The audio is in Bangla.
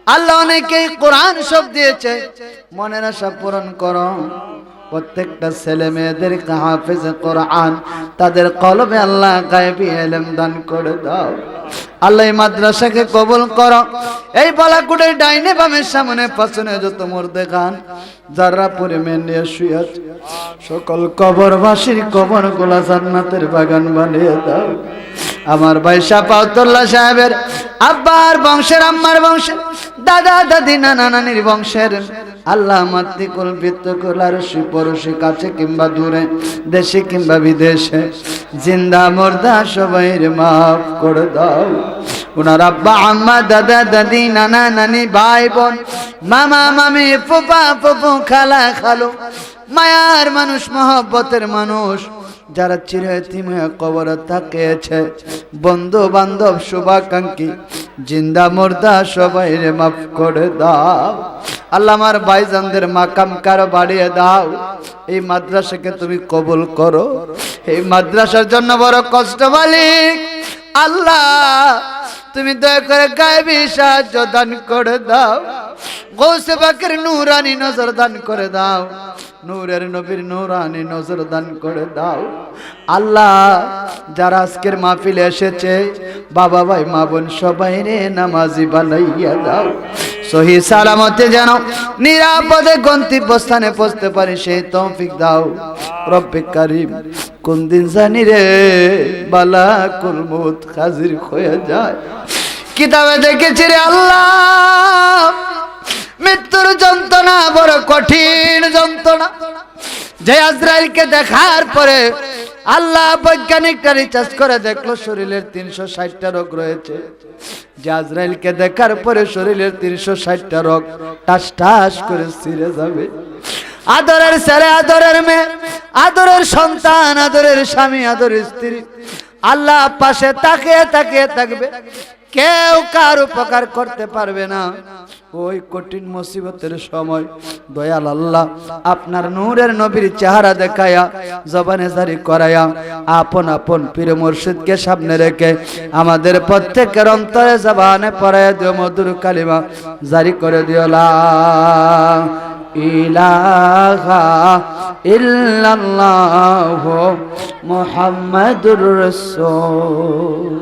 আল্লাহ অনেকেই কোরআন সব দিয়েছে, মনের আশা পূরণ করো। প্রত্যেকটা ছেলে মেয়েদেরকে হাফেজ কোরআন, তাদের কলবে আল্লাহ গায়বী ইলম দান করে দাও। আল্লাহ এই মাদ্রাসাকে কবুল করো। এই বালাকুটের ডাইনে বামে সামনে পাশনে যত মুর্দে গান যারা পরিমাণ নিয়ে শুয়ে আছে, সকল কবরবাসীর কবরগুলা জান্নাতের বাগান বানিয়ে দাও। আমার ভাই শাফাউতুল্লাহ সাহেবের আব্বার বংশের, আম্মার বংশের, দাদা দাদি নানা নানির বংশের আল্লাহ মাতৃকুল পিতৃকুল আর পড়োশি কাছে কিংবা দূরে, দেশে কিংবা বিদেশে জিন্দা মুর্দা সবাইর মাফ করে দাও। ওনার আব্বা আম্মা দাদা দাদি নানা নানি ভাই বোন মামা মামি ফুফা ফুফু খালা খালু, মায়ার মানুষ মহব্বতের মানুষ যারা চিরয়তীম হয়ে কবরে থাকিয়েছে, বন্ধু বান্ধব শুভাকাঙ্ক্ষী জিন্দা মুর্দা সবাইরে মাফ করে দাও। আল্লাহ আমার ভাইজানদের মাকাম কারো বাড়িয়ে দাও। এই মাদ্রাসাকে তুমি কবুল করো। এই মাদ্রাসার জন্য বড় কষ্ট মালিক আল্লাহ, তুমি দয়া করে গায়েবী সাহায্য দান করে দাও। গৌসে পাকের নূরানি নজর দান করে দাও। নূরের নবীর নূরানি নজর দান করে দাও। আল্লাহ যারা আজকের মাহফিলে এসেছে, বাবা ভাই মা বোন সবাই রে নামাজি বানাইয়া দাও। সহি সালামতে যেন নিরাপদে গন্তব্যস্থানে পৌঁছতে পারি সেই তৌফিক দাও। রব্বে কারীম, কোন দিন জানি রে বালাকুল মউত হাজির হয়ে যায়। কিতাবে দেখেছি রে আল্লাহ, মৃত্যুর যন্ত্রণা বড় কঠিন যন্ত্রণা। যে আজরাইলকে দেখার পরে আল্লাহ বৈজ্ঞানিকটা রিসার্চ করে দেখলো শরীরের 360টা রোগ রয়েছে। যে আজরাইলকে দেখার পরে শরীরের 360টা রোগ টাস টাস করে ছিঁড়ে যাবে। আদরের ছেলে, আদরের মেয়ে, আদরের সন্তান, আদরের স্বামী, আদরের স্ত্রী আল্লাহ পাশে তাকিয়ে তাকিয়ে থাকবে, কেউ কার উপকার করতে পারবে না। ওই কঠিন মুসিবতের সময় দয়াল আল্লাহ আপনার নূরের নবীর চেহারা দেখায়া জবানে জারি করায়া আপন আপন পীর মুর্শিদকে সামনে রেখে আমাদের প্রত্যেকের অন্তরে জবানে পড়ায়া দিও মধুর কালিমা জারি করে দিও লা ইলাহা ইল্লাল্লাহু মুহাম্মাদুর রাসূল।